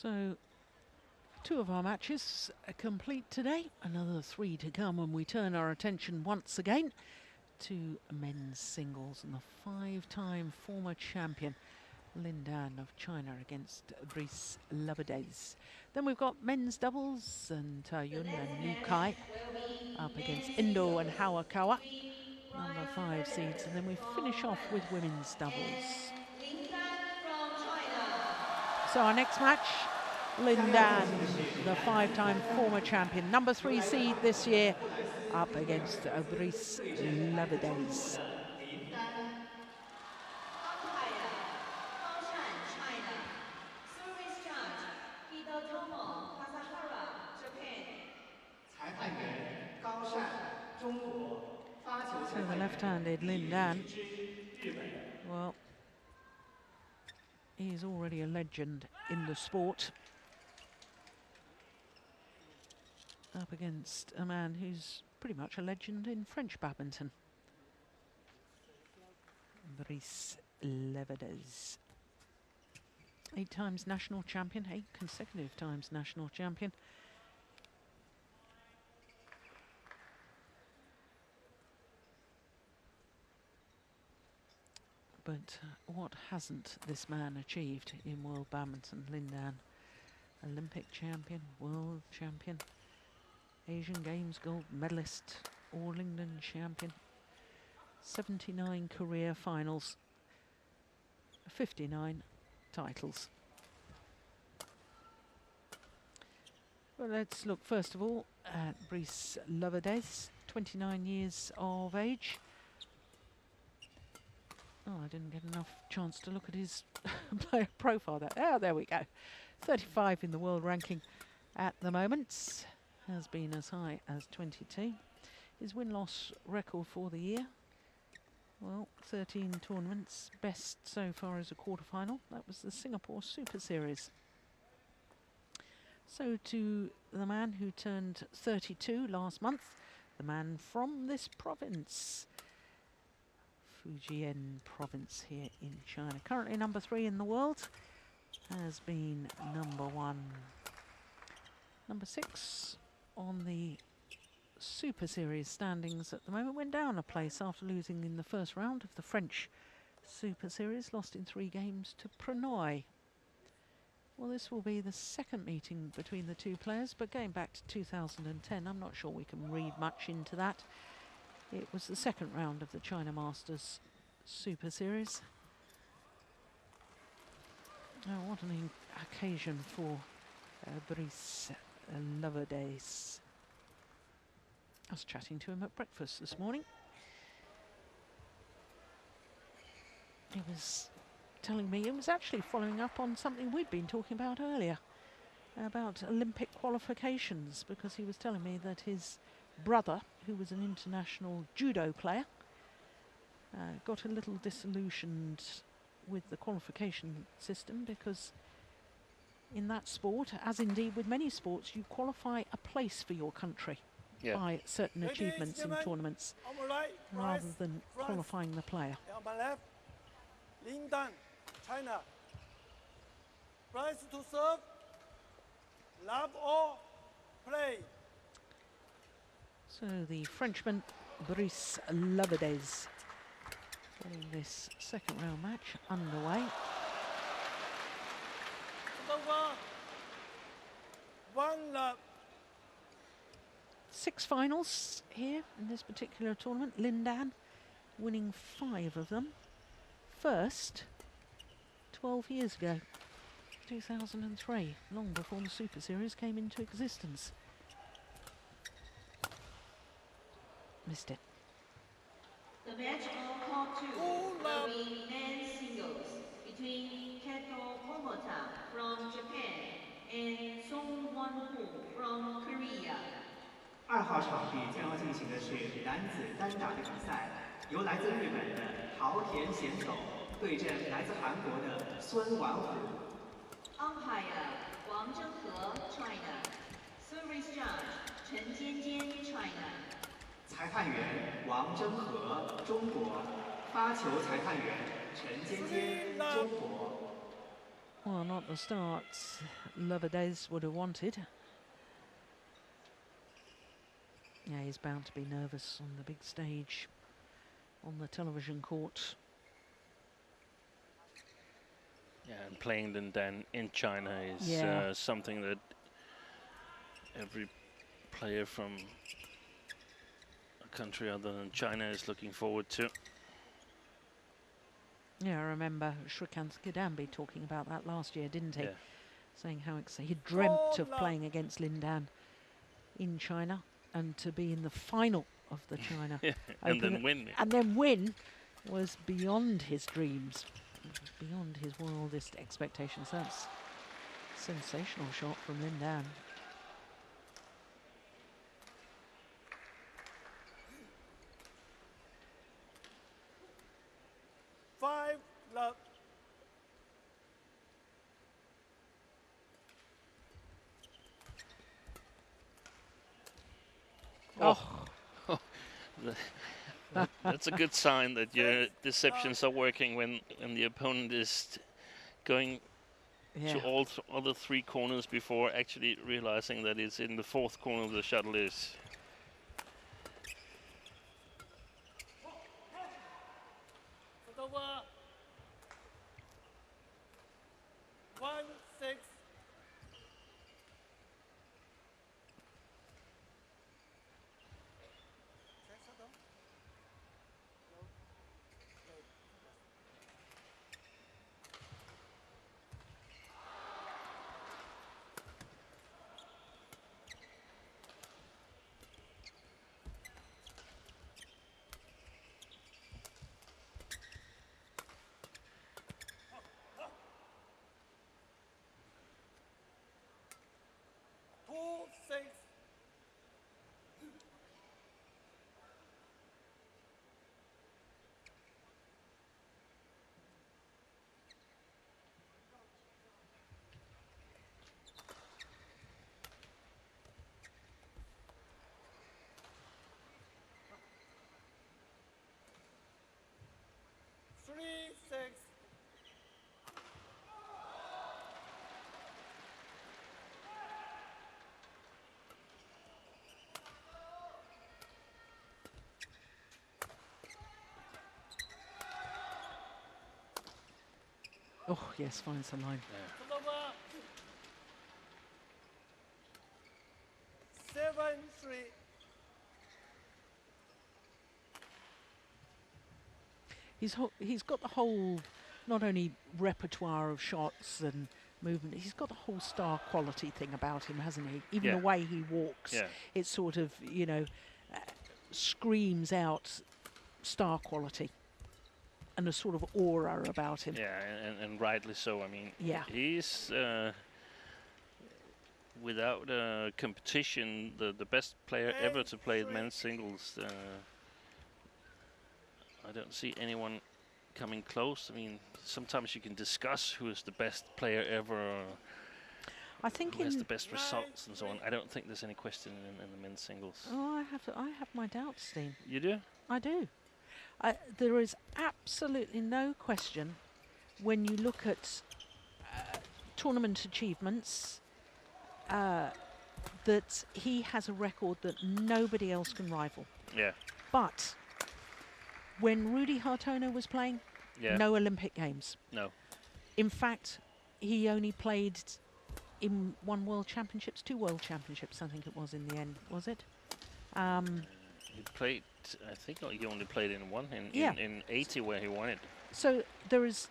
So 2 of our matches are complete today, another 3 to come, and we turn our attention once again to men's singles and the 5-time former champion Lin Dan of China against Brice Leverdez. Then we've got men's doubles and Thaihot and Liu Kai up against Indo and Hawakawa, number 5 seeds, and then we finish off with women's doubles. So our next match, Lin Dan, the 5-time former champion, number 3 seed this year, up against Brice Leverdez. So the left-handed Lin Dan, well, he's already a legend in the sport, up against a man who's pretty much a legend in French badminton, Brice Leverdez. 8 times national champion, 8 consecutive times national champion. But what hasn't this man achieved in world badminton? Lin Dan, Olympic champion, world champion, Asian Games gold medalist, All England champion, 79 career finals, 59 titles. Well, let's look first of all at Brice Leverdez, 29 years of age. Oh, I didn't get enough chance to look at his player profile there. Oh, there we go. 35 in the world ranking at the moment. Has been as high as 22. His win-loss record for the year, well, 13 tournaments. Best so far is a quarter-final. That was the Singapore Super Series. So to the man who turned 32 last month, the man from this province, Fujian province here in China. Currently number 3 in the world, has been number 1. Number 6 on the Super Series standings at the moment, went down a place after losing in the first round of the French Super Series, lost in 3 games to Pranoy. Well, this will be the second meeting between the 2 players, but going back to 2010, I'm not sure we can read much into that. It was the second round of the China Masters Super Series. Oh, what an occasion for Brice Leverdez. I was chatting to him at breakfast this morning. He was telling me, it was actually following up on something we'd been talking about earlier, about Olympic qualifications, because he was telling me that his brother, who was an international judo player, got a little disillusioned with the qualification system, because in that sport, as indeed with many sports, you qualify a place for your country by certain achievements in tournaments, rather than qualifying the player. Lin Dan, China. Brice to serve. Love all. Play. So the Frenchman Brice Leverdez getting this second round match underway. One love. 6 finals here in this particular tournament. Lin Dan winning 5 of them. First, 12 years ago, 2003, long before the Super Series came into existence. Missed it. The match on court 2 will be men's singles between Kato Momota from Japan and Song Won-Ho from Korea. 2号场地将要进行的是男子单打的比赛，由来自日本的桃田贤斗对阵来自韩国的孙婉虎。Umpire 王真和 China. Service judge 陈尖尖 China. 裁判员王真和中国，发球裁判员陈尖尖中国。Well, not the start Leverdez would have wanted. Yeah, he's bound to be nervous on the big stage, on the television court. Yeah, and playing Lindan in China is something that every player from a country other than China is looking forward to. Yeah, I remember Shrikant Kidambi talking about that last year, didn't he? Yeah. Saying how he dreamt of playing against Lindan in China and to be in the final of the China And Open then win. and then win was beyond his dreams, beyond his wildest expectations. That's a sensational shot from Lindan. Five love. Oh, That's a good sign that your deceptions are working when the opponent is going yeah. to all other three corners before actually realizing that it's in the fourth corner of the shuttle is. Over. 1-6. Oh, yes, finds the line. Yeah. 7-3. He's got the whole, not only repertoire of shots and movement, he's got the whole star quality thing about him, hasn't he? Even Yeah. the way he walks, Yeah. it sort of, you know, screams out star quality and a sort of aura about him. Yeah, and rightly so. I mean, Yeah. he's without competition the best player ever to play men's singles. I don't see anyone coming close. I mean, sometimes you can discuss who is the best player ever, or I think who has the best results and so on. I don't think there's any question in the men's singles. Oh, I have my doubts, Steen. You do? I do. There is absolutely no question when you look at tournament achievements that he has a record that nobody else can rival. Yeah. But when Rudy Hartono was playing, Yeah. no Olympic Games. No. In fact, he only played in one World Championships, 2 World Championships, I think it was in the end, was it? He played. I think he only played in one in 80 where he won it. So there's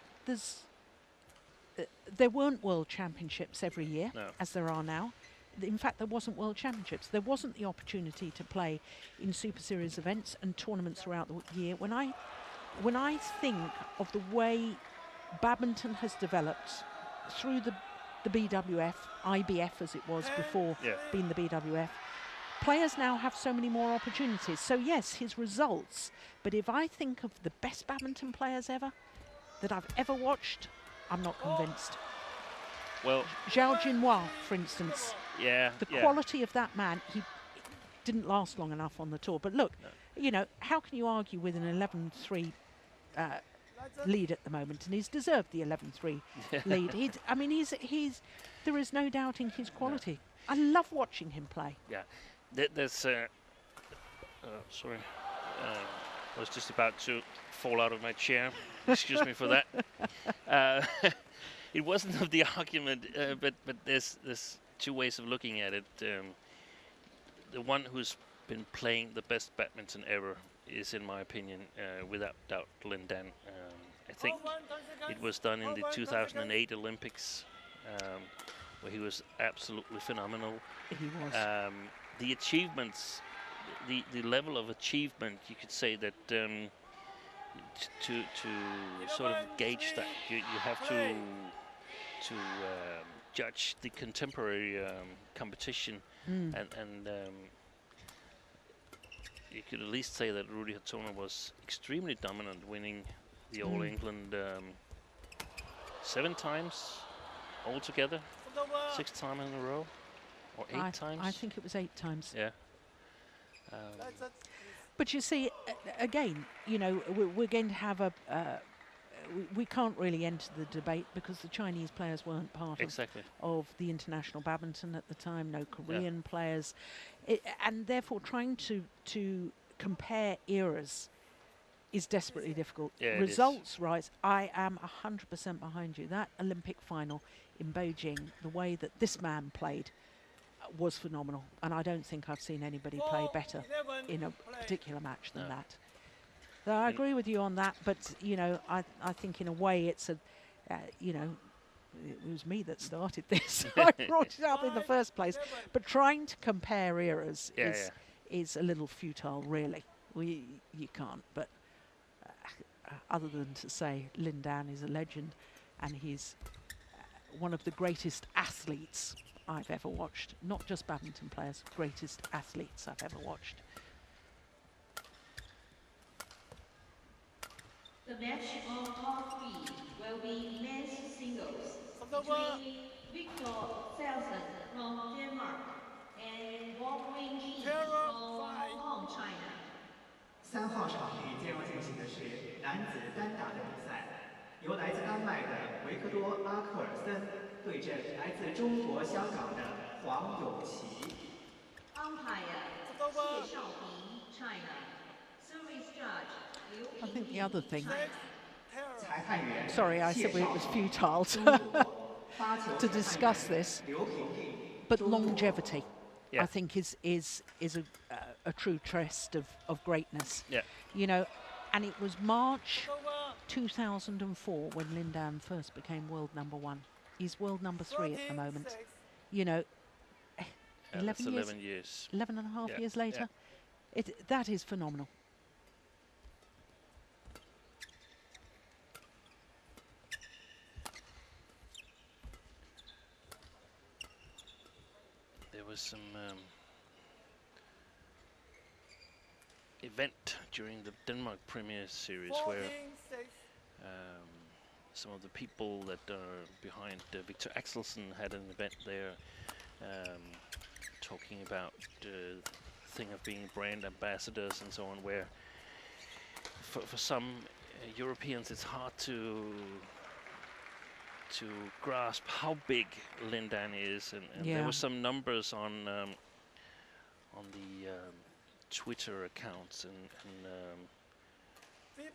there weren't World Championships every year, No. as there are now. In fact, there wasn't World Championships. There wasn't the opportunity to play in Super Series events and tournaments throughout the year. When I think of the way badminton has developed through the BWF, IBF as it was before Yeah. being the BWF, players now have so many more opportunities. So yes, his results, but if I think of the best badminton players ever that I've ever watched, I'm not convinced. Well, Zhao Jinhua, for instance, yeah. the yeah. quality of that man, he didn't last long enough on the tour. But look, you know, how can you argue with an 11-3 lead at the moment, and he's deserved the 11-3 lead. I mean, he's. There is no doubting his quality. I love watching him play. Yeah, there's. Sorry, I was just about to fall out of my chair. Excuse me for that. It wasn't of the argument, but there's two ways of looking at it. The one who's been playing the best badminton ever is, in my opinion, without doubt, Lin Dan. I think it was done in the 2008 Olympics, where he was absolutely phenomenal. He was. The achievements, the level of achievement, you could say that to sort of gauge that, you have to judge the contemporary competition, and you could at least say that Rudy Hatona was extremely dominant, winning the All England 7 times altogether, 6 times in a row, or 8 times. I think it was 8 times. Yeah. But you see, again, you know, we're going to have we can't really enter the debate because the Chinese players weren't part of the international badminton at the time. No Korean players, and therefore trying to compare eras is desperately difficult. Yeah, Results, right? I am 100% behind you. That Olympic final in Beijing, the way that this man played, was phenomenal, and I don't think I've seen anybody play better in a particular match than that. So I agree with you on that, but you know, I think in a way it's you know, it was me that started this. I brought it up in the first place. But trying to compare eras is a little futile, really. You can't. But other than to say Lin Dan is a legend, and he's one of the greatest athletes I've ever watched. Not just badminton players, greatest athletes I've ever watched. The match on top 3 will be men's singles between Victor Thaihot from Denmark and Brice Leverdez from Hong Kong, China. 3号场地将要进行的是男子单打的比赛，由来自丹麦的维克多·阿克尔森对阵来自中国香港的黄永琪。Umpire 谢少平 China. Service judge I think the other thing. 裁判员 Sorry, I said it was futile to discuss this, but longevity, I think, is a true test of greatness. Yeah. You know, and it was March 2004 when Lin Dan first became world #1. He's world #3 at the moment. You know, 11 years. 11 and a half years later. That is phenomenal. There was some event during the Denmark Premier Series where some of the people that are behind Victor Axelsen had an event there, talking about the thing of being brand ambassadors and so on, where for some Europeans it's hard to grasp how big Lin Dan is, and there were some numbers on the Twitter accounts, and a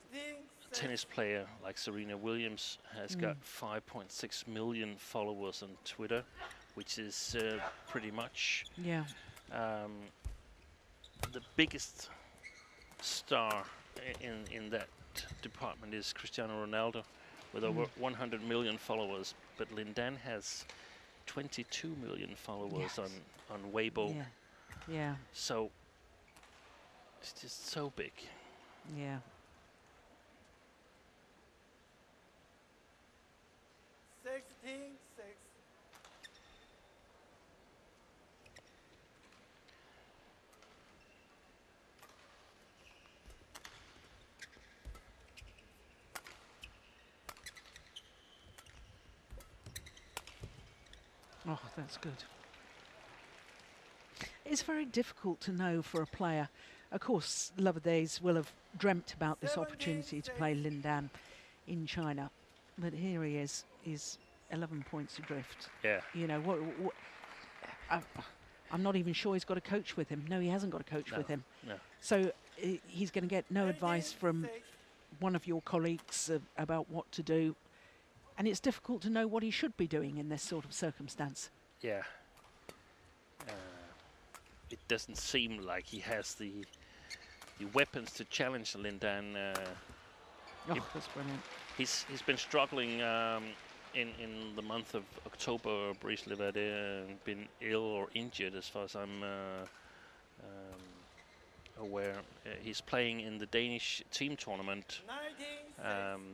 tennis player like Serena Williams has got 5.6 million followers on Twitter, which is pretty much the biggest star in that department is Cristiano Ronaldo, with over 100 million followers, but Lin Dan has 22 million followers on Weibo. Yeah. So it's just so big. Yeah. 16-6. Oh, that's good. It's very difficult to know for a player. Of course, Leverdez will have dreamt about this opportunity to play Lin Dan. in China, but here he is. He's 11 points adrift. Yeah. You know what? I'm not even sure he's got a coach with him. No, he hasn't got a coach with him. No. So he's going to get no advice from one of your colleagues about what to do, and it's difficult to know what he should be doing in this sort of circumstance. Yeah. It doesn't seem like he has the weapons to challenge Lin Dan. That's brilliant. He's been struggling in the month of October. Brice Leverdez been ill or injured, as far as I'm aware. He's playing in the Danish team tournament.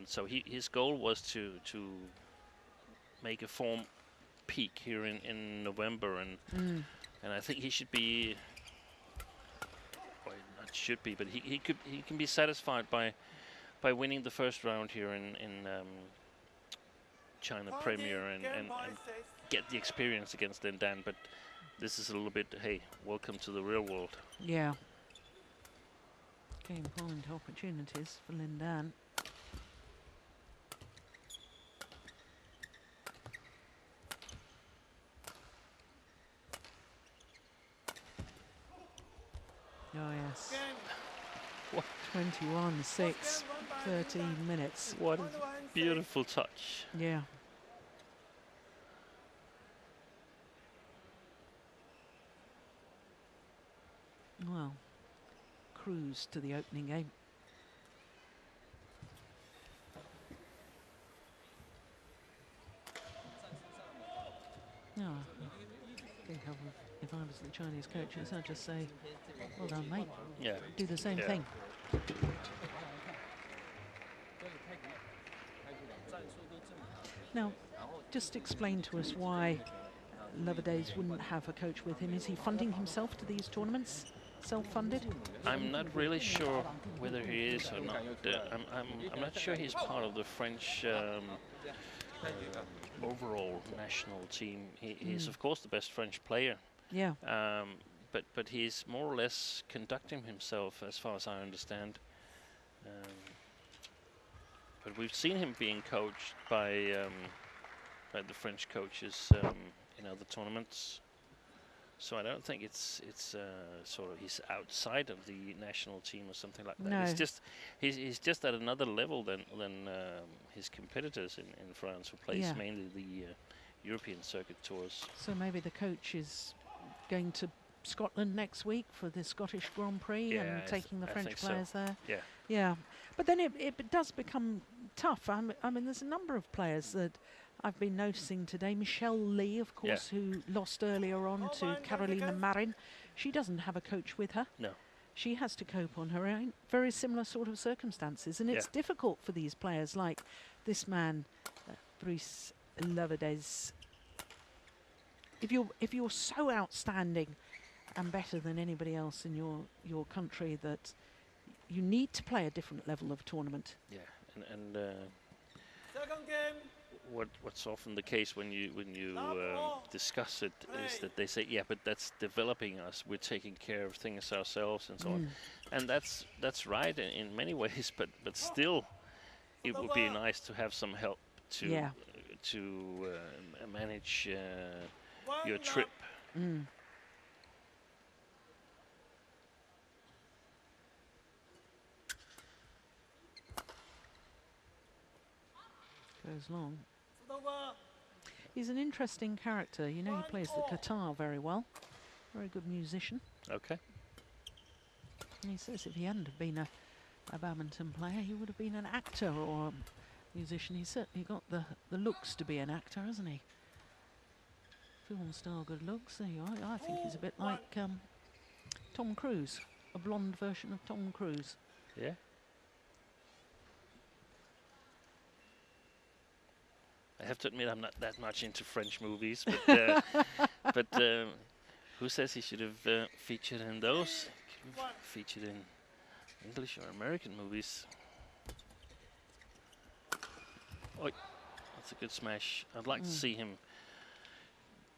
So his goal was to make a form peak here in November, and I think he should be, well, not should be, but he can be satisfied by winning the first round here in China Premier and get the experience against Lin Dan. But this is a little bit, hey, welcome to the real world. Yeah. Game point opportunities for Lin Dan. Oh yes. What? 21-6, 13 minutes. What a beautiful touch. Yeah. Well, cruise to the opening game. No, I think if I was the Chinese coaches, I'd just say, well done, mate. Yeah. Do the same thing. Now, just explain to us why Leverdez wouldn't have a coach with him. Is he funding himself to these tournaments? Self-funded? I'm not really sure whether he is or not. I'm not sure he's part of the French overall national team. He's of course the best French player. Yeah. But he's more or less conducting himself, as far as I understand. But we've seen him being coached by the French coaches in other tournaments. So I don't think it's sort of he's outside of the national team or something like that. No. He's just at another level than his competitors in France, who plays mainly the European circuit tours. So maybe the coach is going to Scotland next week for the Scottish Grand Prix and taking the French players there. Yeah. Yeah. But then it does become tough. I mean, there's a number of players that I've been noticing today. Michelle Lee, of course, who lost earlier on to Carolina Marin. She doesn't have a coach with her. No. She has to cope on her own. Very similar sort of circumstances. And it's difficult for these players like this man, Brice Leverdez. If you're so outstanding and better than anybody else in your country, that you need to play a different level of tournament. Yeah, and Second game. what's often the case when you discuss it is that they say, yeah, but that's developing us. We're taking care of things ourselves and so on, and that's right in many ways. But still, it would be nice to have some help to manage your trip. Goes long. He's an interesting character. You know, he plays the guitar very well. Very good musician. Okay. And he says if he hadn't have been a badminton player, he would have been an actor or a musician. He's certainly got the looks to be an actor, hasn't he? Film star good looks. There you are. I think he's a bit like Tom Cruise, a blonde version of Tom Cruise. Yeah. I have to admit, I'm not that much into French movies, but who says he should have featured in those? Could have featured in English or American movies. Oh, that's a good smash. I'd like to see him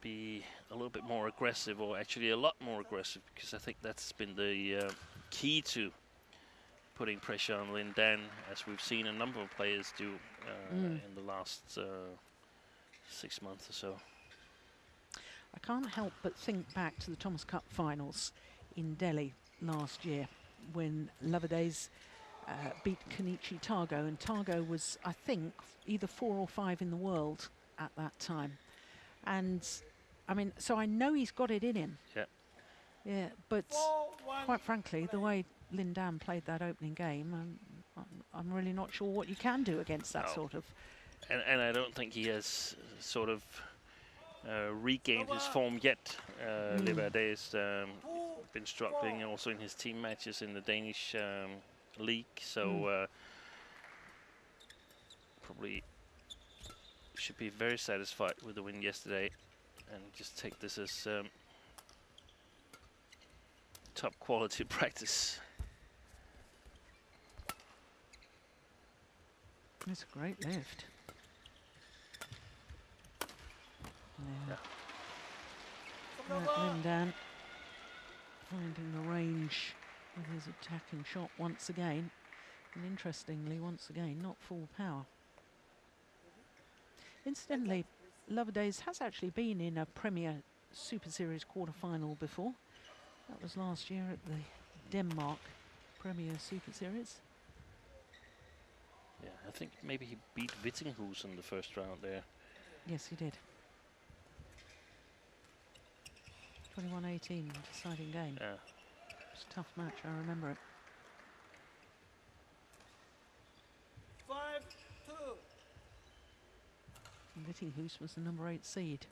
be a little bit more aggressive, or actually a lot more aggressive, because I think that's been the key to putting pressure on Lin Dan, as we've seen a number of players do in the last 6 months or so. I can't help but think back to the Thomas Cup finals in Delhi last year when Leverdez beat Kenichi Targo, and Targo was, I think, either 4 or 5 in the world at that time. And I mean, so I know he's got it in him. Yeah. Yeah, but 4-1 quite frankly, the way Lin Dan played that opening game, I'm really not sure what you can do against that sort of. And I don't think he has sort of regained his form yet. Leverdez been struggling also in his team matches in the Danish league, so probably should be very satisfied with the win yesterday and just take this as top quality practice. It's a great lift. Lin Dan finding the range with his attacking shot once again. And interestingly, once again, not full power. Incidentally, Leverdez has actually been in a Premier Super Series quarter-final before. That was last year at the Denmark Premier Super Series. Yeah, I think maybe he beat Vittinghus in the first round there. Yes, he did. 21-18, deciding game. Yeah. It's a tough match, I remember it. 5-2. Vittinghus was the number 8 seed.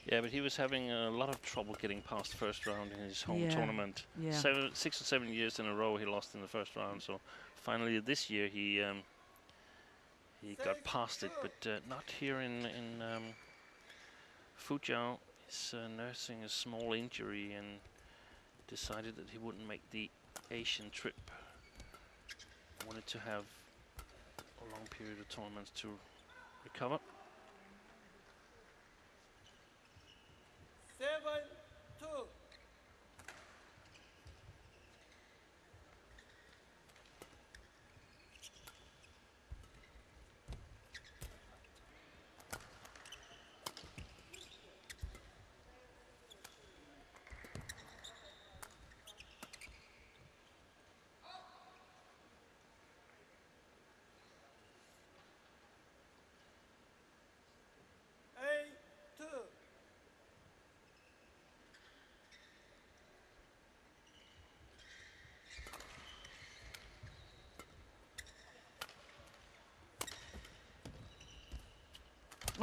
Yeah, but he was having a lot of trouble getting past the first round in his home tournament. Yeah. 6 or 7 years in a row he lost in the first round. So finally this year he got past it, but not here in Fuzhou. He's nursing a small injury and decided that he wouldn't make the Asian trip. Wanted to have a long period of tournaments to recover. 7-2.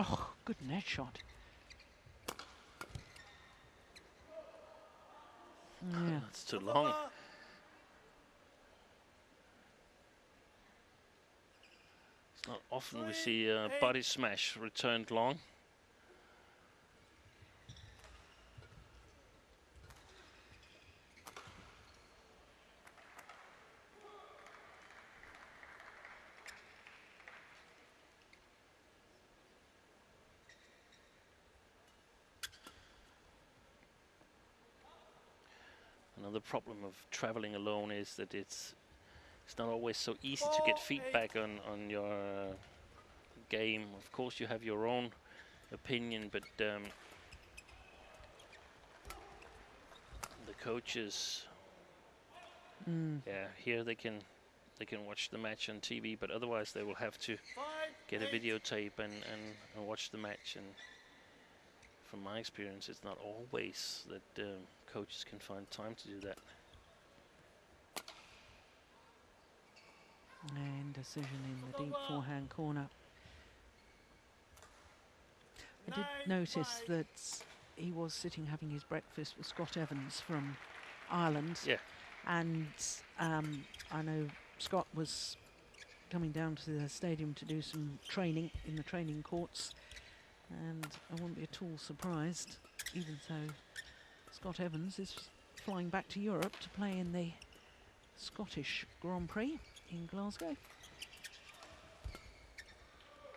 Oh, good net shot. Yeah. That's too long. It's not often we see a body smash returned long. Another problem of traveling alone is that it's not always so easy to get feedback on your game. Of course, you have your own opinion, but the coaches, yeah, here they can watch the match on TV, but otherwise they will have to get a videotape and watch the match. And from my experience, it's not always that coaches can find time to do that. And decision in the deep forehand corner. I did notice that he was sitting having his breakfast with Scott Evans from Ireland. Yeah. And I know Scott was coming down to the stadium to do some training in the training courts. And I wouldn't be at all surprised, even though Scott Evans is flying back to Europe to play in the Scottish Grand Prix in Glasgow.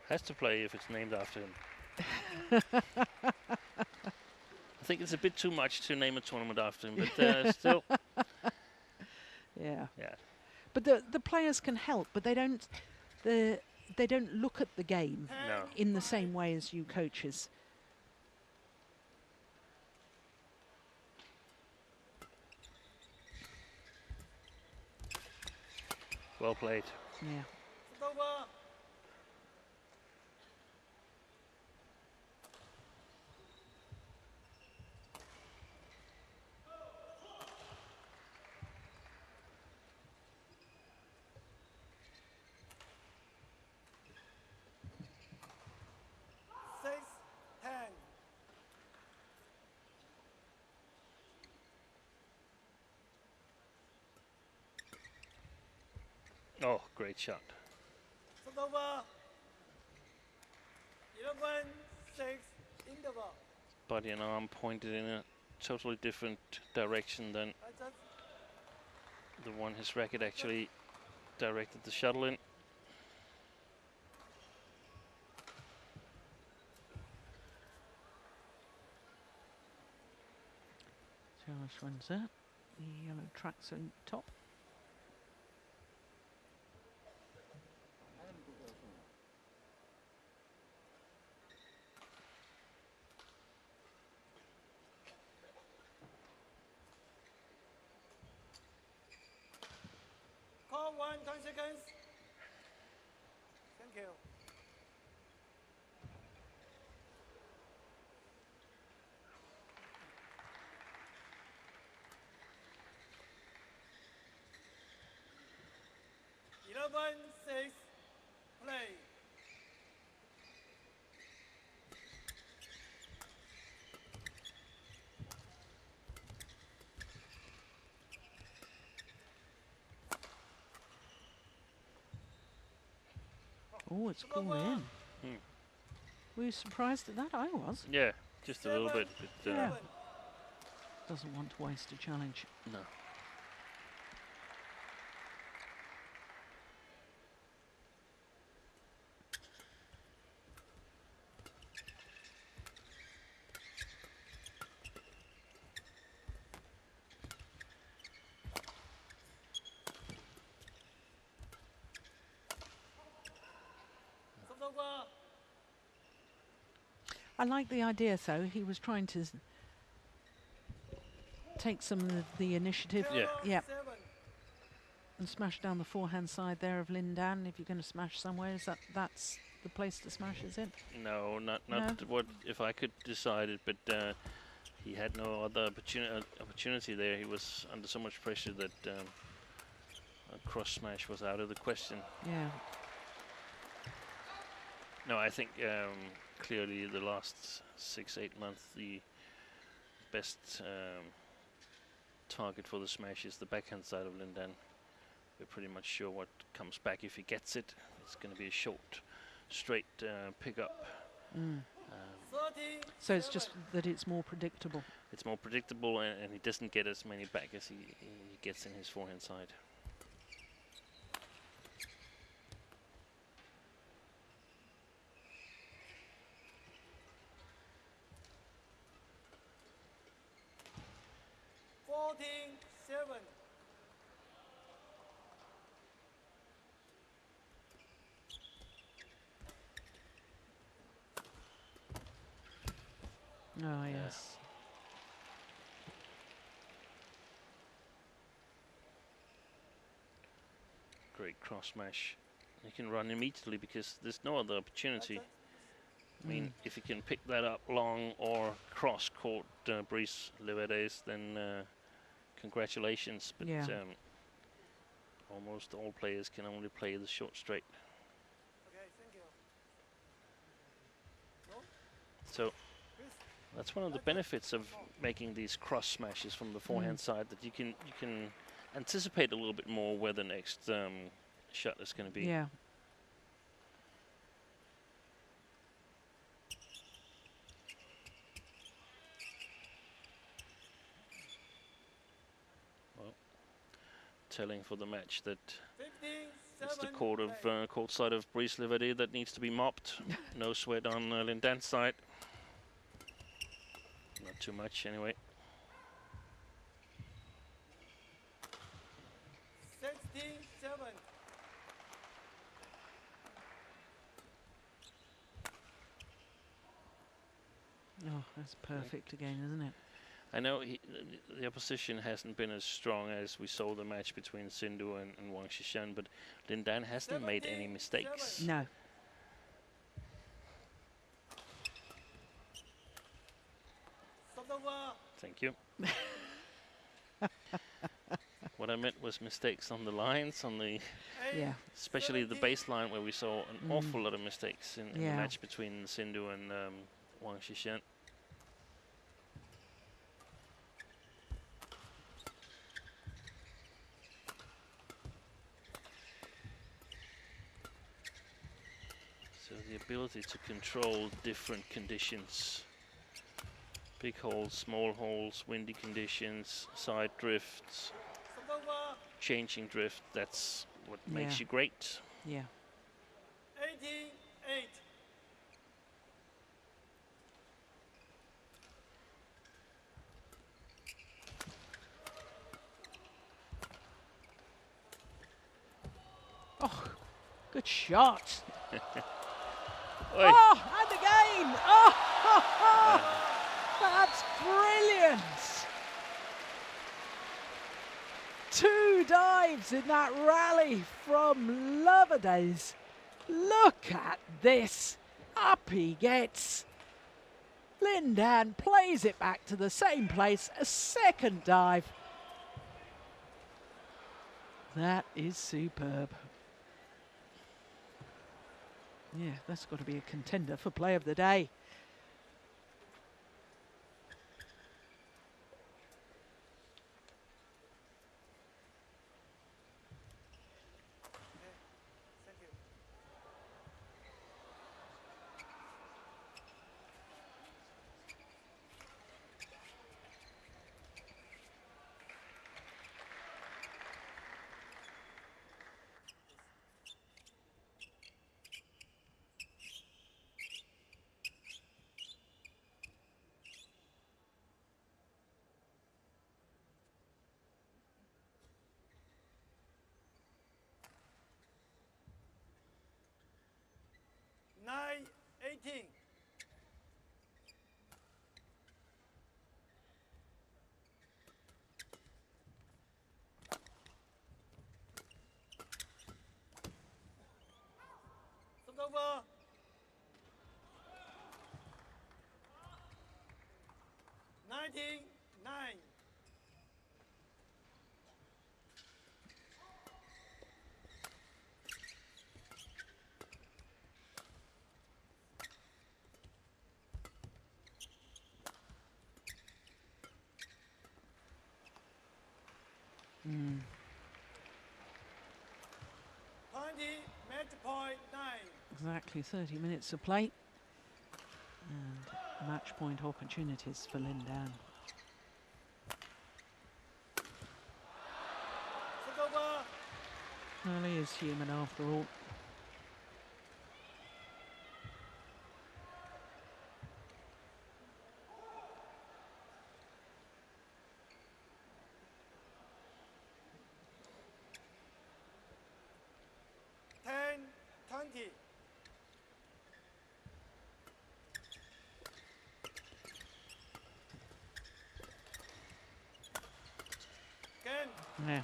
Has to play if it's named after him. I think it's a bit too much to name a tournament after him, but still. Yeah. Yeah. But the players can help, but they don't look at the game No. in the same way as you coaches. Well played. Yeah. Over. Six, 10. Oh, great shot. Over. 11, 6, interval. Body and arm pointed in a totally different direction than I just the one his racket actually directed the shuttle in. Josh wins it. The yellow tracksuit top. call 10 seconds. Thank you. Eleven, 6, play. Oh, it's called in. Hmm. Were you surprised at that? I was. Yeah, just a little bit. But, Yeah. Doesn't want to waste a challenge. no. Over. I like the idea, though. He was trying to take some of the initiative. Yeah. Yep. 7. And smash down the forehand side there of Lindan. If you're going to smash somewhere, that's the place to smash, is it? No, not No? what if I could decide it, but he had no other opportunity there. He was under so much pressure that a cross smash was out of the question. Yeah. No, I think clearly the last 6-8 months, the best target for the smash is the backhand side of Lindan. We're pretty much sure what comes back if he gets it. It's going to be a short, straight pick-up. Mm. 30. So it's just that it's more predictable. It's more predictable, and he doesn't get as many back as he gets in his forehand side. Seven. Oh, yes. Great cross smash. He can run immediately because there's no other opportunity. I mean, if he can pick that up long or cross court Brice Leverdez, then congratulations. But Yeah. almost all players can only play the short straight. Okay, thank you. So that's one of the benefits of making these cross smashes from the forehand side, that you can anticipate a little bit more where the next shot is going to be. Yeah. Telling for the match that 15, it's the 7, court side of Brice Leverdez that needs to be mopped. No sweat on Lindan's side. Not too much anyway. 16, 7. That's perfect again, isn't it? I know the opposition hasn't been as strong as we saw the match between Sindhu and Wang Xishan, but Lin Dan hasn't made any mistakes. No. Thank you. What I meant was mistakes on the lines, on the Yeah. especially the baseline, where we saw an awful lot of mistakes in the match between Sindhu and Wang Xishan. So the ability to control different conditions. Big holes, small holes, windy conditions, side drifts, changing drift, that's what makes you great. Yeah. 18-8. Oh, good shot. Oi. Oh, and again. Oh, that's brilliant. 2 dives in that rally from Leverdez. Look at this. Up he gets. Lin Dan plays it back to the same place. A second dive. That is superb. Yeah, that's got to be a contender for play of the day. Thank you. Nine, 18. Over. 19-9. Mm. 20, match point 9. Exactly 30 minutes of play. And match point opportunities for Lin Dan. Over. Well, he is human after all. Yeah.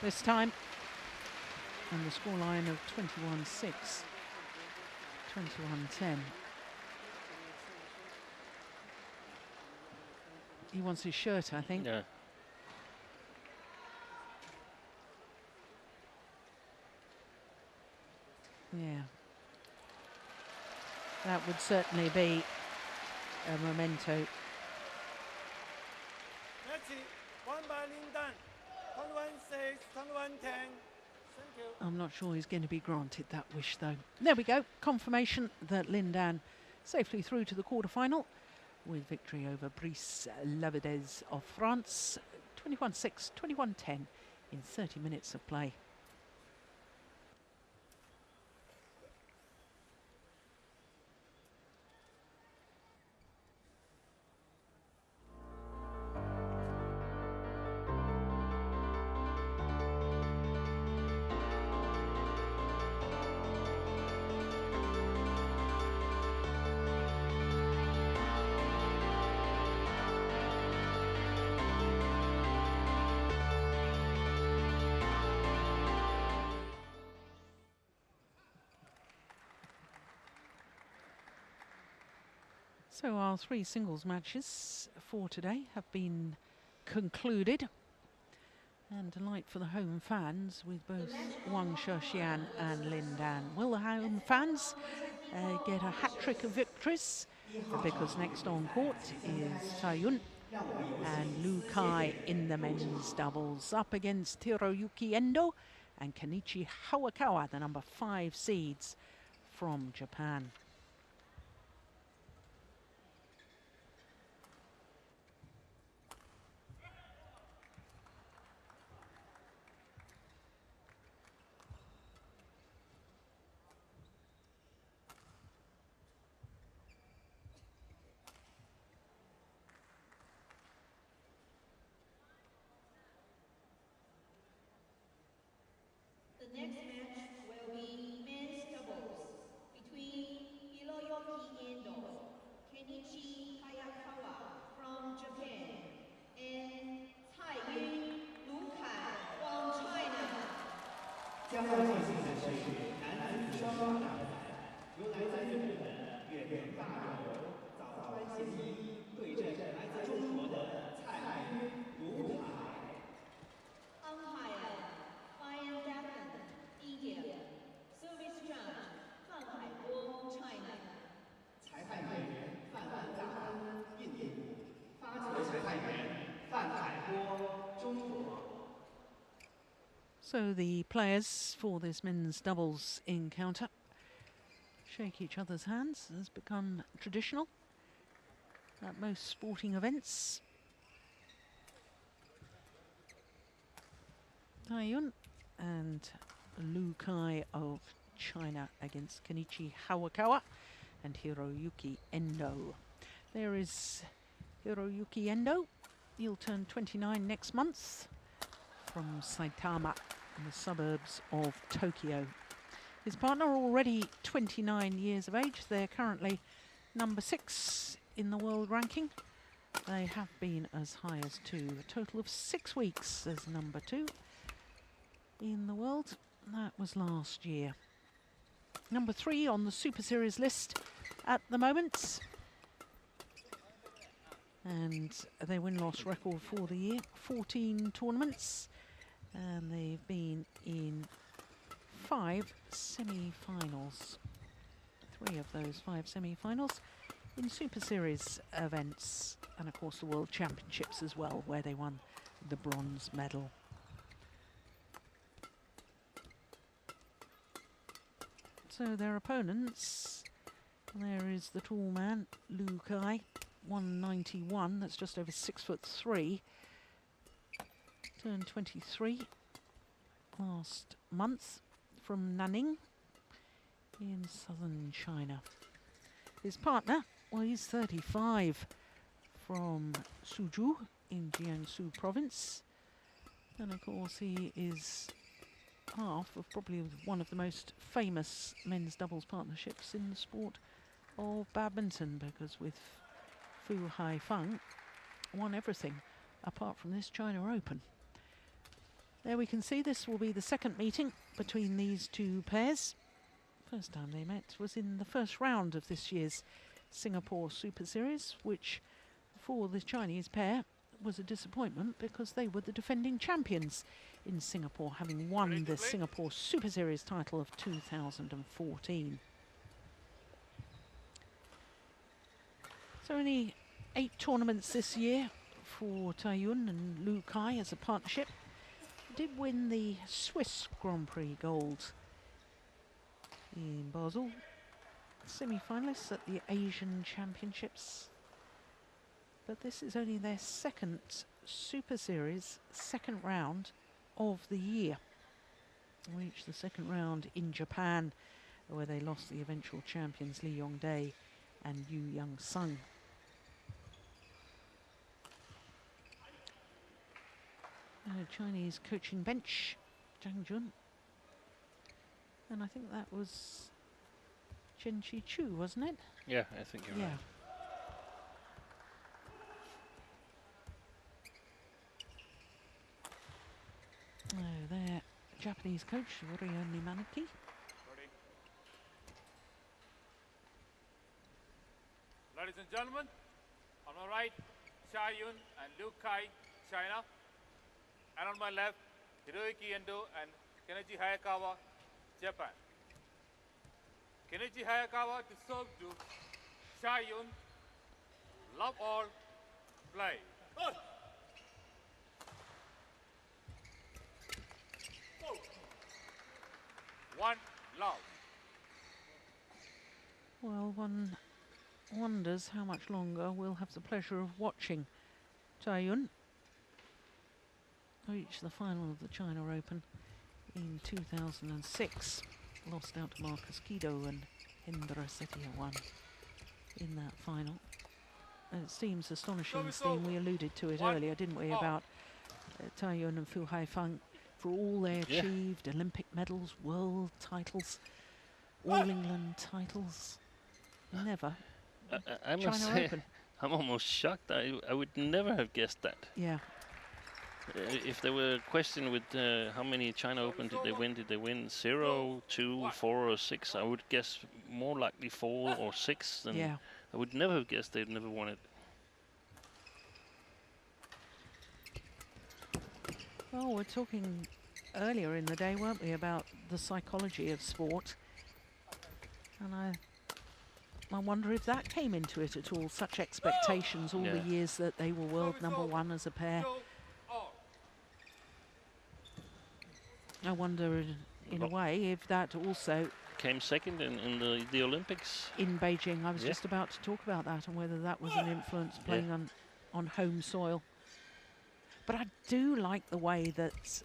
This time, and the scoreline of 21-6, 21-10. He wants his shirt, I think. Yeah. Yeah. That would certainly be a memento. Match won by Lin Dan. 21-6, 21-10. Thank you. I'm not sure he's going to be granted that wish, though. There we go. Confirmation that Lin Dan safely through to the quarter-final with victory over Brice Leverdez of France. 21-6, 21-10 in 30 minutes of play. So our 3 singles matches for today have been concluded. And delight for the home fans with both Wang Shexian and Lin Dan. Will the home fans get a hat-trick of victories? Because next on court is Thaihot and Lu Kai in the men's doubles, up against Hiroyuki Endo and Kenichi Hawakawa, the number 5 seeds from Japan. The next match will be men's doubles between Hiroyuki Endo, Kenichi Hayakawa from Japan, and Thaihot Lu Kai from China. 将要进行的是男子双打大赛，由来自日本的远藤大友、早川贤一对阵来自中国的蔡赟、卢凯。 Umpire Fire Dappen, India. Service judge Fan Haibo, China. 裁判员范大恩，印度；发球裁判员范海波，中国。 So the players for this men's doubles encounter shake each other's hands, has become traditional at most sporting events. Thaihot and Lu Kai of China against Kenichi Hawakawa and Hiroyuki Endo. There is Hiroyuki Endo. He'll turn 29 next month, from Saitama in the suburbs of Tokyo. His partner already 29 years of age. They're currently number 6 in the world ranking. They have been as high as 2. A total of 6 weeks as number 2 in the world. That was last year. Number 3 on the Super Series list at the moment. And their win-loss record for the year, 14 tournaments. And they've been in 5 semi-finals. 3 of those 5 semi-finals in Super Series events. And of course the World Championships as well, where they won the bronze medal. So their opponents, there is the tall man, Lu Kai, 191, that's just over 6'3". Turned 23 last month from Nanning in southern China. His partner, well, he's 35 from Suzhou in Jiangsu province. And of course he is half of probably one of the most famous men's doubles partnerships in the sport of badminton, because with Fu Haifeng won everything apart from this China Open. There we can see this will be the second meeting between these two pairs. First time they met was in the first round of this year's Singapore Super Series, which for the Chinese pair was a disappointment because they were the defending champions in Singapore, having won the Singapore Super Series title of 2014. So only 8 tournaments this year for Thaihot and Lu Kai as a partnership. Did win the Swiss Grand Prix gold in Basel. Semi-finalists at the Asian Championships. But this is only their second Super Series, second round of the year. Reached the second round in Japan, where they lost the eventual champions Lee Yong-dae and Yu Young-sung. Chinese coaching bench, Zhang Jun. And I think that was Chen Chi-chu, wasn't it? Yeah, I think you're right. Their Japanese coach, Ryo Nimanaki. Ladies and and gentlemen, on my right, Cha Yun and Liu Kai, China. And on my left, Hiroyuki Endo and Kenichi Hayakawa, Japan. Kenichi Hayakawa to serve to Cha Yun. Love all, play. One love. Well, one wonders how much longer we'll have the pleasure of watching Thaihot reach the final of the China Open in 2006. Lost out to Marcus Kido and Hendra Setia won in that final. And it seems astonishing, Steen, we alluded to it earlier, didn't we, about Thaihot and Fu Haifeng, for all they achieved, Olympic medals, world titles, All England titles, never I must China say, Open. I'm almost shocked. I would never have guessed that. Yeah. If there were a question with how many China Open did they win 0, 2, 4 or 6, I would guess more likely 4 or 6 than I would never have guessed they'd never won it. Well, we're talking earlier in the day, weren't we, about the psychology of sport, and I wonder if that came into it at all, such expectations all the years that they were world #1 as a pair. I wonder in a way if that also Came second in the Olympics. in Beijing. I was just about to talk about that and whether that was an influence playing on home soil. But I do like the way that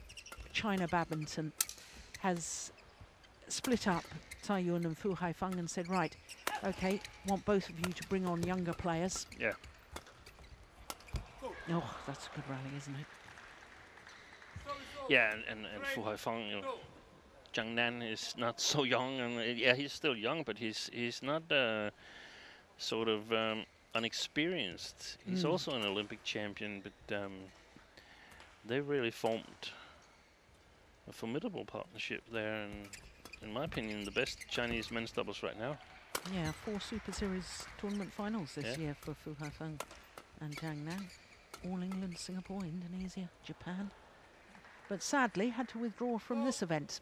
China Badminton has split up Thaihot and Fu Haifeng and said, right, okay, want both of you to bring on younger players. Yeah. Oh, that's a good rally, isn't it? Yeah, and Fu Haifeng, you know, Zhang Nan is not so young, and yeah, he's still young, but he's not sort of unexperienced. He's also an Olympic champion, but they really formed a formidable partnership there, and in my opinion, the best Chinese men's doubles right now. Yeah, 4 Super Series tournament finals this year for Fu Haifeng and Zhang Nan. All England, Singapore, Indonesia, Japan. But sadly had to withdraw from this event.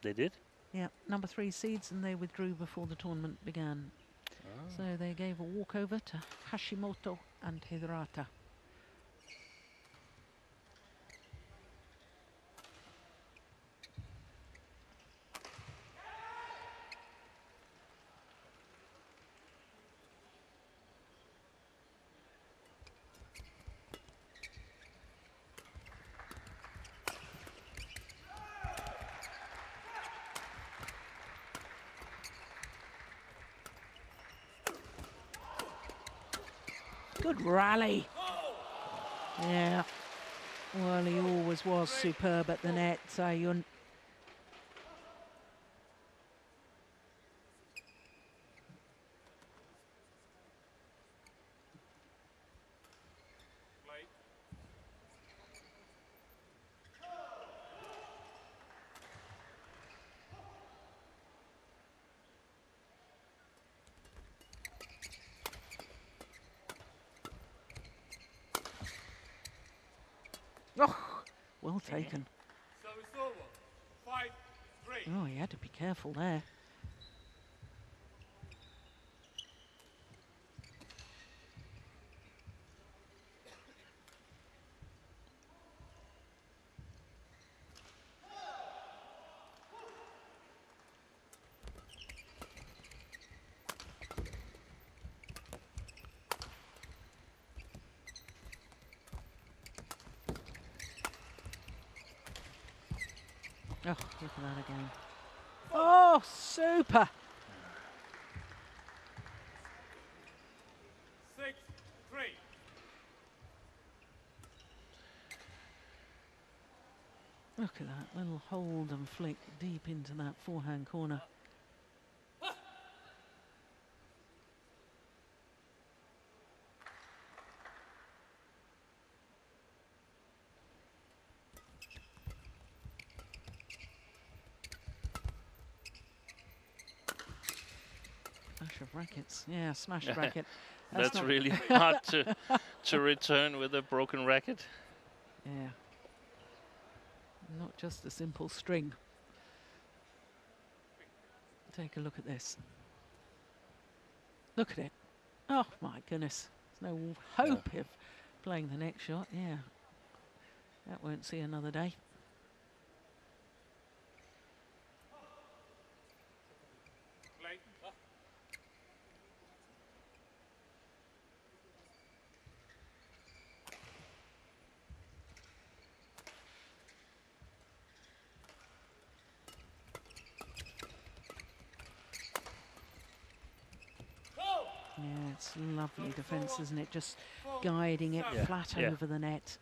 They did? Yeah, #3 seeds, and they withdrew before the tournament began. So they gave a walkover to Hashimoto and Hirata. Good rally. Yeah. Well, he always was superb at the net, Thaihot. Oh, well taken. Service over. 5-3. Oh, he had to be careful there. Oh, look at that again. Oh, super. 6-3. Look at that little hold and flick deep into that forehand corner. Flash of rackets. Yeah, smashed Yeah. racket. That's not really hard to return with a broken racket. Yeah. Not just a simple string. Take a look at this. Look at it. Oh my goodness. There's no hope of playing the next shot. Yeah. That won't see another day. Play. Yeah, it's lovely defence, isn't it? Just guiding it Yeah. flat Yeah. over the net.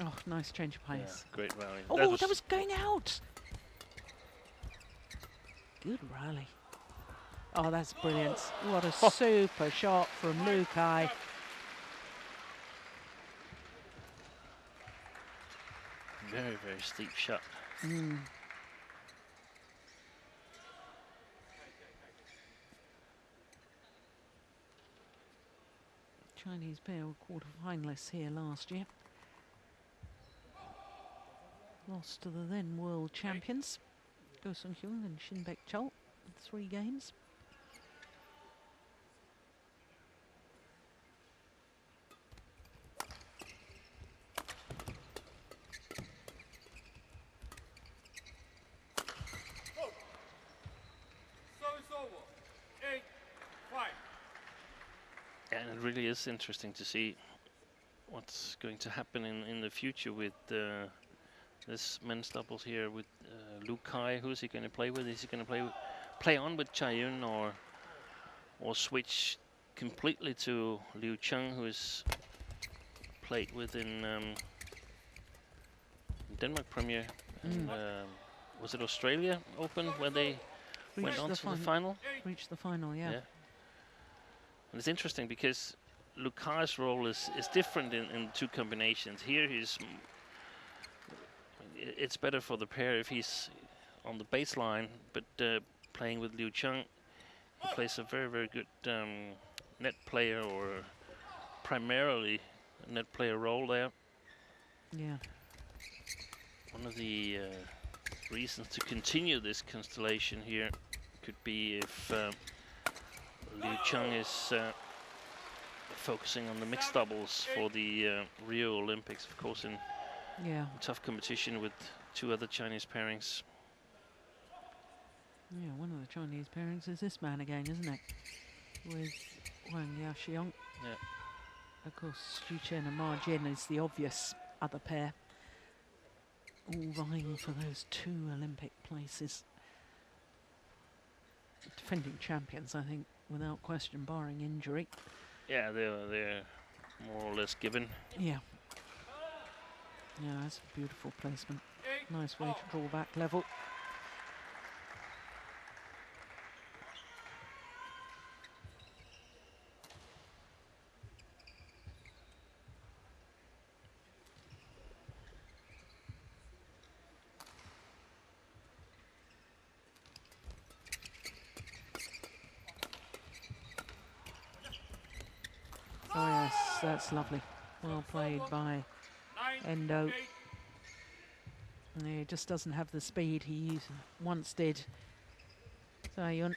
Oh, nice change of Yeah, pace. great rally. Oh, that was going out. Good rally. Oh, that's brilliant. What a super shot from Lukai. very, very steep shot. Chinese pair were quarter-finalists here last year. Lost to the then world champions, Go Sung-hyun and Shin Baek-chul, in 3 games. Service over. 8-5. And it really is interesting to see what's going to happen in the future with this men's doubles here with Lukai. Who's he going to play with? Is he going to play on with Chae-yun or switch completely to Liu Cheng, who is played with in Denmark Premier? And, was it Australia Open where they went on to the final? Reached the final, yeah. And it's interesting because Lukai's role is different in 2 combinations. Here it's better for the pair if he's on the baseline, but playing with Liu Cheng, he plays a very, very good net player, or primarily a net player role there. Yeah. One of the reasons to continue this constellation here could be if Liu Cheng is focusing on the mixed doubles for the Rio Olympics, of course, in tough competition with 2 other Chinese pairings. Yeah, one of the Chinese pairings is this man again, isn't it? With Wang Yaoxiong. Yeah. Of course, Xu Chen and Ma Jin is the obvious other pair, all vying for those 2 Olympic places. Defending champions, I think, without question, barring injury. Yeah, they're more or less given. Yeah. Yeah, that's a beautiful placement. Nice way to draw back level. Oh yes, that's lovely. Well played by Endo. And he just doesn't have the speed he once did. Thaihot.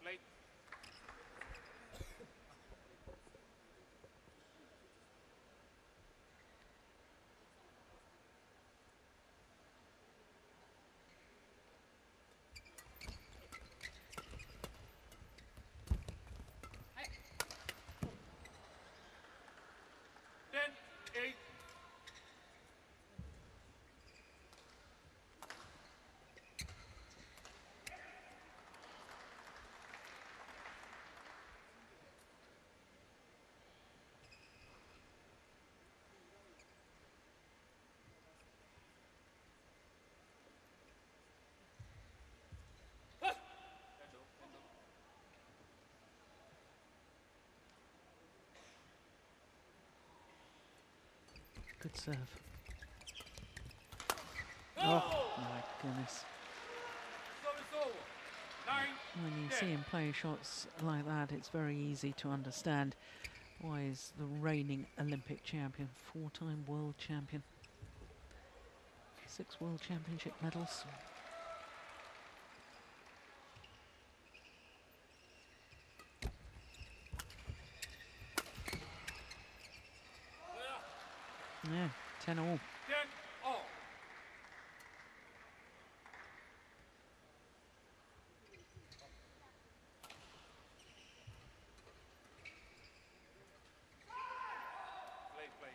Play. Good serve. Oh, my goodness. Service over. 9, When you 10. see him play shots like that, it's very easy to understand why he's the reigning Olympic champion, 4-time world champion. 6 world championship medals. Yeah, 10 all. 10 all. Play.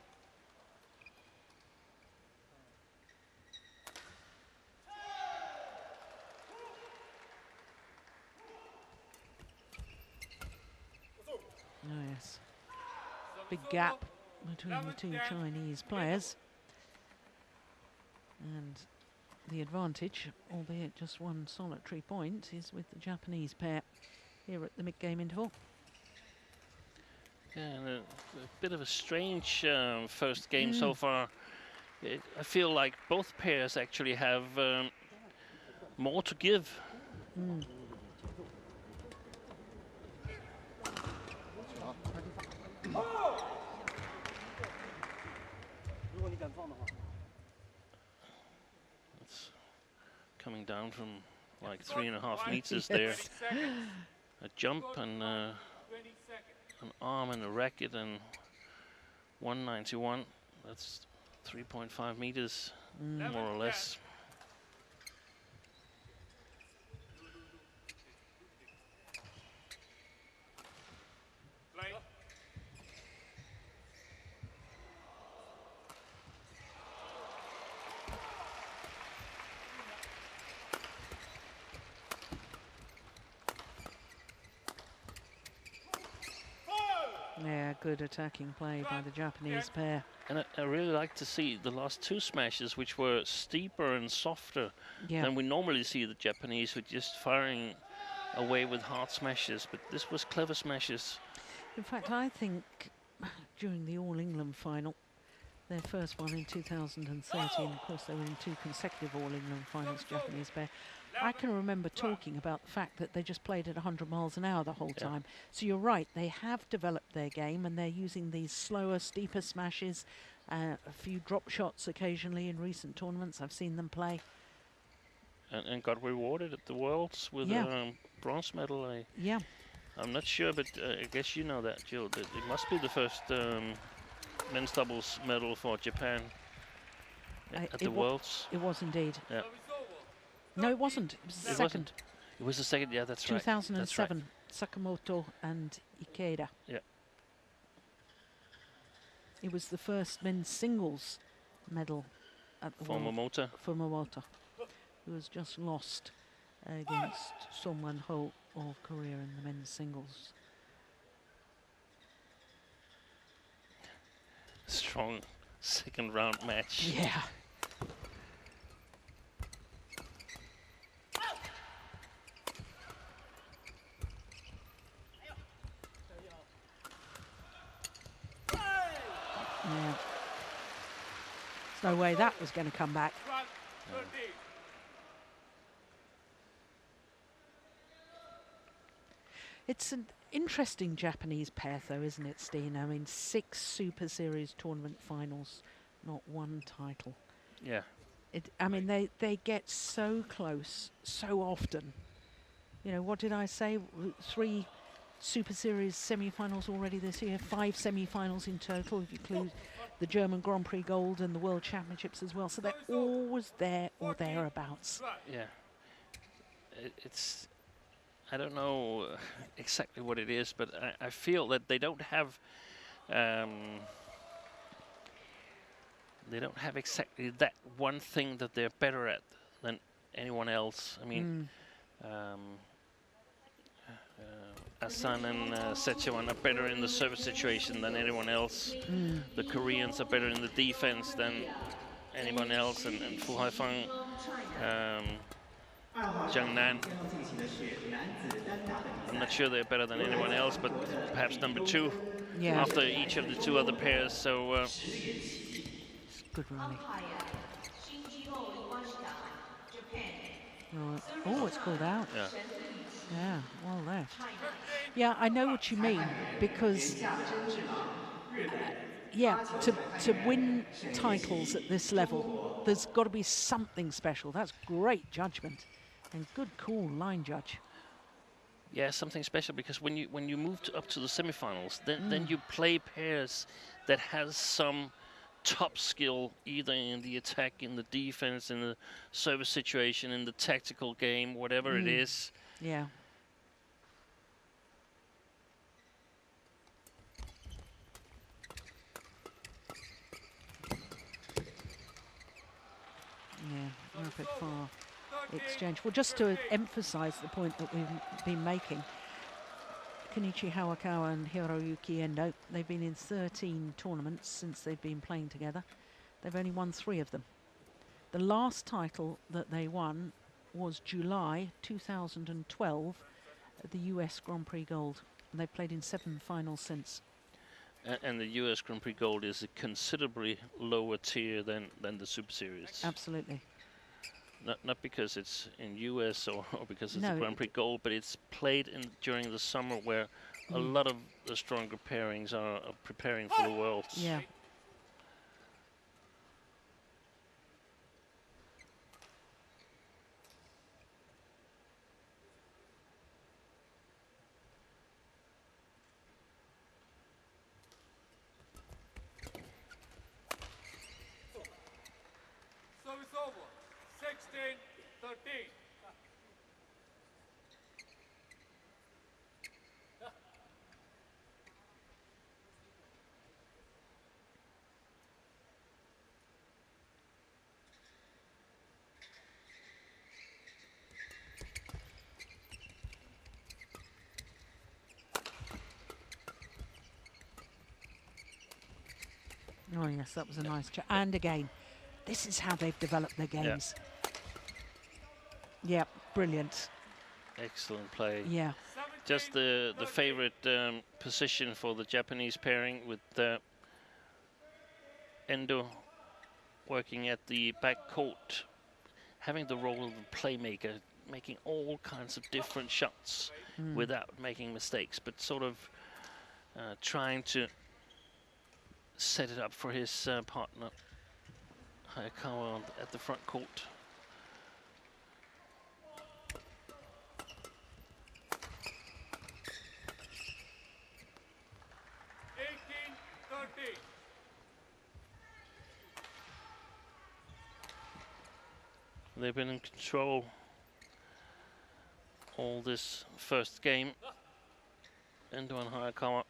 Oh yes, big gap between the two Chinese players. And the advantage, albeit just one solitary point, is with the Japanese pair here at the mid-game interval. Yeah, and a bit of a strange first game so far. I feel like both pairs actually have more to give. It's coming down from like 3.5 meters there. A jump and 20 seconds. an arm and a racket and 191. That's 3.5 meters, more or less. Play. Yeah, good attacking play by the Japanese pair. And I really like to see the last two smashes, which were steeper and softer Yeah, than we normally see the Japanese, with just firing away with hard smashes. But this was clever smashes. in fact, I think during the All England final, their first one in 2013, of course they were in 2 consecutive All England finals, Japanese pair. I can remember talking about the fact that they just played at 100 miles an hour the whole time. So you're right, they have developed their game and they're using these slower, steeper smashes, a few drop shots occasionally in recent tournaments. I've seen them play. And got rewarded at the Worlds with a bronze medal. I'm not sure, but I guess you know that, Jill, that it must be the first men's doubles medal for Japan at the Worlds. It was indeed. Yeah. No, it wasn't. It was the second. It was the second, yeah, that's right. 2007, Sakamoto and Ikeda. Yeah. It was the first men's singles medal at the For World Momota. for Momota, who was just lost against Son Wan-ho of Korea in the men's singles. Strong second round match. Yeah. Yeah. There's no way that was going to come back. Run. 30. It's an interesting Japanese pair, though, isn't it, Steen? I mean, 6 Super Series tournament finals, not 1 title. Yeah. I mean, they get so close so often. You know, what did I say? 3 Super Series semi-finals already this year, 5 semi-finals in total, if you include the German Grand Prix Gold and the World Championships as well. So they're always there or thereabouts. Yeah. It's, I don't know exactly what it is, but I feel that they don't have exactly that one thing that they're better at than anyone else. I mean, Asan and Sechewan are better in the service situation than anyone else. The Koreans are better in the defense than anyone else, and Fu Haifeng, Zhang Nan, I'm not sure they're better than anyone else, but perhaps number 2 after each of the 2 other pairs. So Good rally. Umpire Shinjiro Iwashita, Japan. Right. Oh, it's called out. Yeah. Yeah, well there. China. Yeah, I know what you mean, because 下真治郎，日本。 yeah, to win titles at this level, there's got to be something special. That's great judgment and good call, line judge. Yeah, something special, because when you move up to the semifinals, then you play pairs that has some top skill, either in the attack, in the defense, in the service situation, in the tactical game, whatever it is. Yeah. Yeah, rapid fire exchange. Well, just to emphasize the point that we've been making, Kenichi Hawakawa and Hiroyuki Endo, they've been in 13 tournaments since they've been playing together. They've only won 3 of them. The last title that they won was July 2012 at the US Grand Prix Gold. And they've played in 7 finals since. And the US Grand Prix Gold is a considerably lower tier than the Super Series. Absolutely. Not because it's in US or because it's No. a Grand Prix Gold, but it's played during the summer, where a lot of the stronger pairings are preparing for the Worlds. Yeah. Service over. 16-13. Oh yes, that was a nice chat. And again, this is how they've developed their games. Yeah, brilliant. Excellent play. Yeah. Just the favorite position for the Japanese pairing, with Endo working at the back court, having the role of the playmaker, making all kinds of different shots without making mistakes, but sort of trying to set it up for his partner Hayakawa at the front court. They've been in control all this first game. Endo and Hayakawa.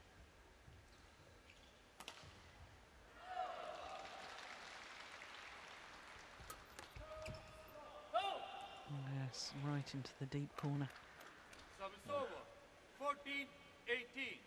Yes, right into the deep corner. Service over. 14-18.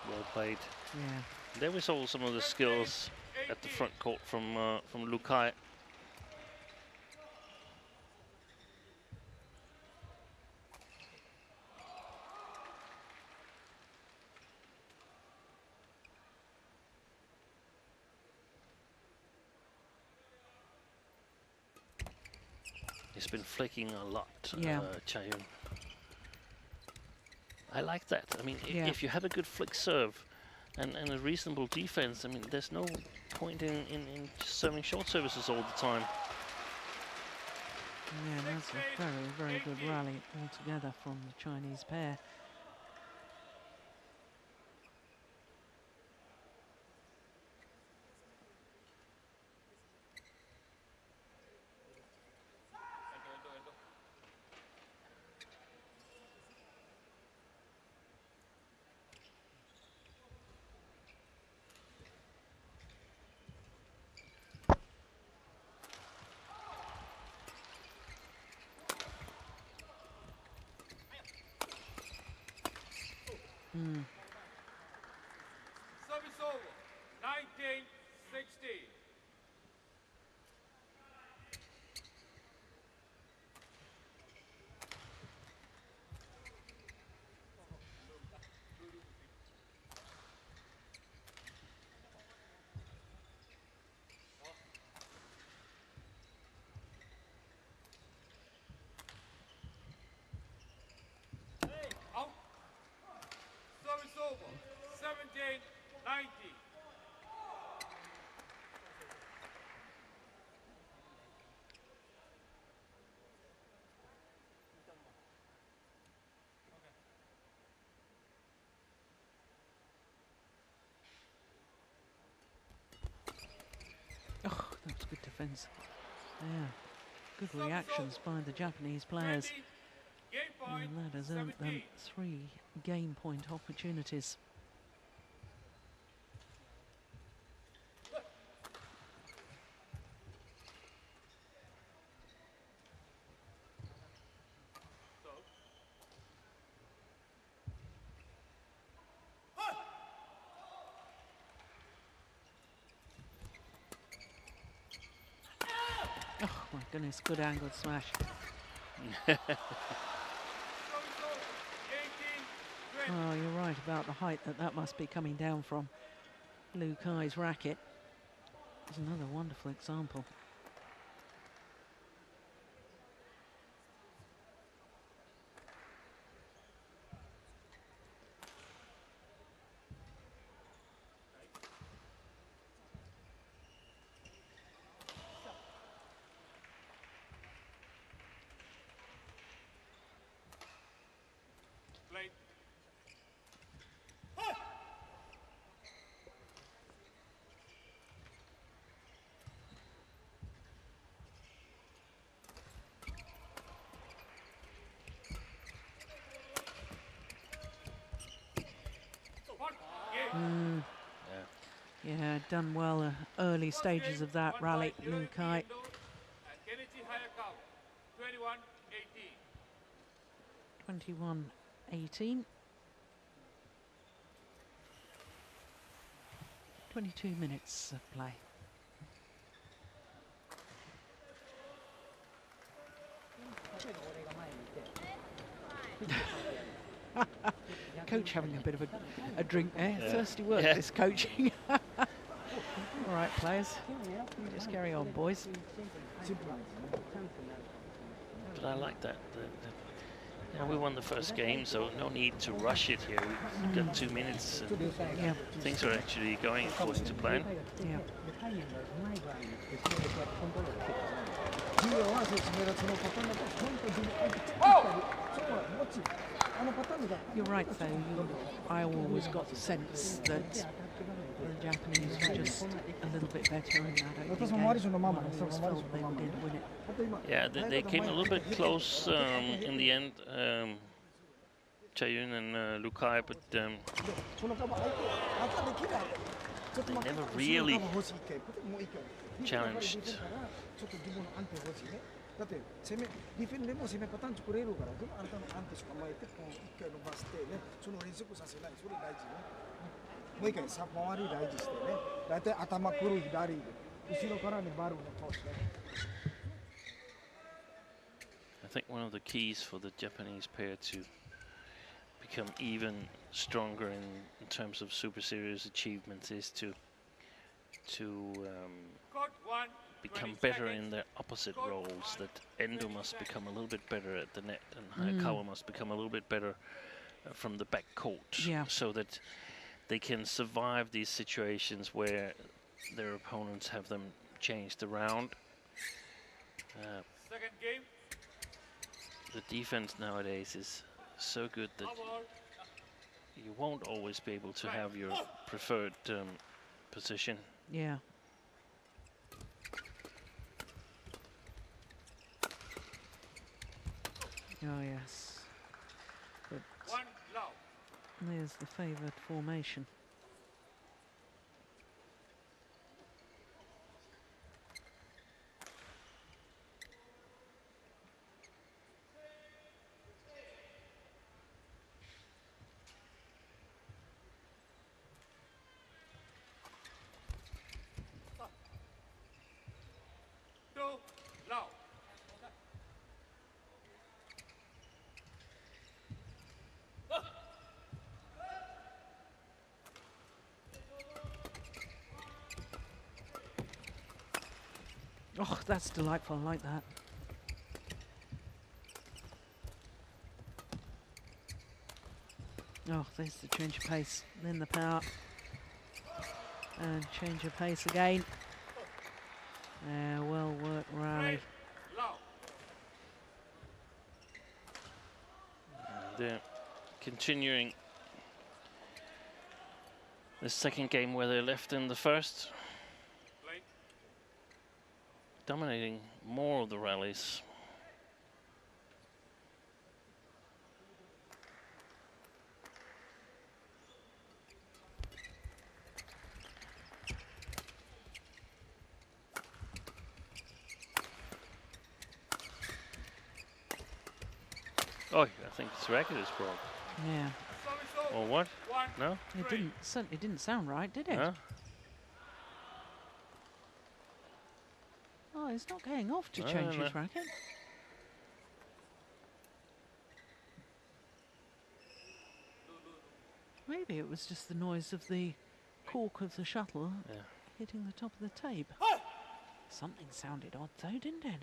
Well played. Yeah. There we saw some of the skills at the front court from Lukai. He's been flicking a lot, Yeah. Chayun. I like that. I mean, Yeah. if you have a good flick serve and a reasonable defense, I mean, there's no point in serving short services all the time. Yeah, that's a very, very good rally altogether from the Chinese pair. Service over. 19-16. Out. Service over. 17-19. Oh, that was good defence. Yeah, good reactions by the Japanese players. 20. Game point. And that has earned them 17. 3 game point opportunities. Oh my goodness, good angled smash. Service over. 18-20. Oh, you're right about the height that must be coming down from Liu Kai's racket. It's another wonderful example. Play. One. Game. Yeah, done well early stages of that rally, Liu Kai. And Kenichi Hayakawa. 21-18. 21-18. 22 minutes of play. Coach having a bit of a drink there. Yeah. Thirsty work, Yeah. this coaching. All right, players. You just carry on, boys. But I like that. Yeah, we won the first game, so no need to rush it here. We've got 2 minutes. And Yeah, things are actually going according to plan. yeah. You're right, though. I always got the sense that the Japanese were just a little bit better in that opening game. I always felt they were going to win it. Yeah, they came a little bit close in the end, Chaeyun and Liu Kai, but they never really challenged. だってディフェンでも攻めパターン作れるからでもあなたの安定しか前ってこう一回伸ばしてねその連続させないそれ大事ねもう一回さ回り大事してねだいたい頭くる左後ろからねバルーンを通して I think one of the keys for the Japanese pair to become even stronger in terms of Super Series achievements is to Court 1. become 20 better seconds. in their opposite roles, that Endo must become a little bit better at the net and Hayakawa must become a little bit better from the back court, Yeah. so that they can survive these situations where their opponents have them changed around. Second game. The defense nowadays is so good that Our you won't always be able to have your preferred position. Yeah. Oh, yes. But one love. there's the favoured formation. Oh, that's delightful. I like that. Oh, there's the change of pace. Then the power. And change of pace again. Well worked rally. Love. They're continuing the second game where they left in the first, Play. dominating more of the rallies. Oh, I think his racket is broke. Yeah. Service over. Or what? 1, No? It 3. didn't, certainly didn't sound right, did it? Huh? Oh, he's not going off to No, change no. his racket. Maybe it was just the noise of the cork of the shuttle Yeah. hitting the top of the tape. Something sounded odd though, didn't it?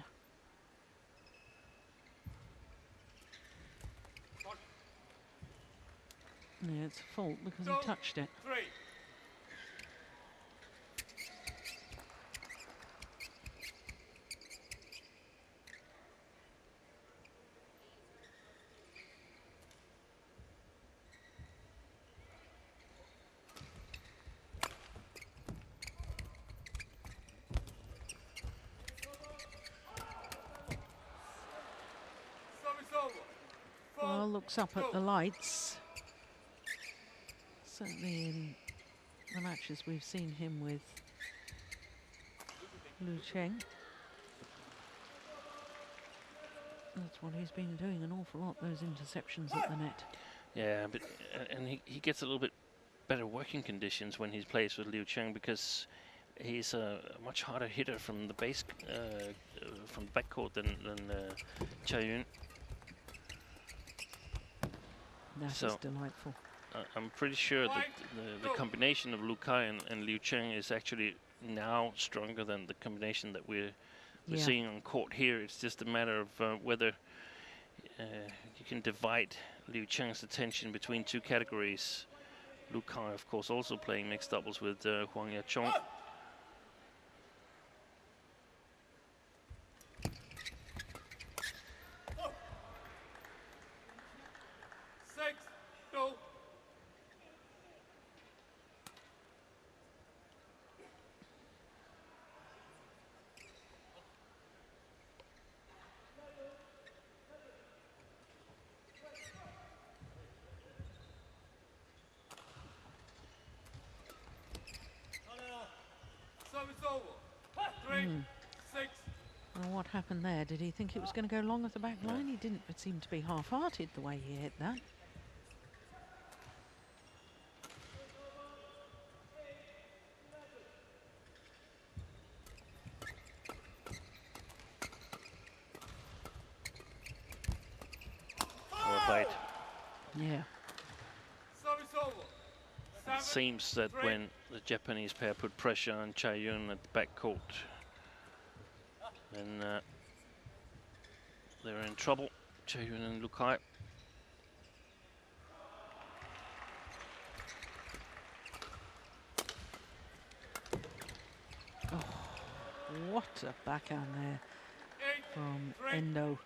Yeah, it's a fault because he 2, touched it. 3. Service over. 4, Well, looks up at the lights. Certainly in the matches we've seen him with Liu Cheng. That's what he's been doing an awful lot, those interceptions at the net. Yeah, but and he gets a little bit better working conditions when he plays with Liu Cheng because he's a much harder hitter from the base, from the backcourt than Cha Yun. That is So- delightful. I'm pretty sure that the combination of Lu Kai and Liu Cheng is actually now stronger than the combination that we're Yeah. seeing on court here. It's just a matter of whether you can divide Liu Cheng's attention between two categories. Lu Kai, of course, also playing mixed doubles with Huang Yachong. 6, 2. Service over. 3, 6. Well, what happened there? Did he think it was going to go long of the back line? He didn't seem to be half-hearted the way he hit that. Well played. Yeah. Service over. It 7, seems that 3. when the Japanese pair put pressure on Cha Yun at the backcourt, then they're in trouble, Cha Yun and Lu Kai. What a backhand there 8, from 3. Endo.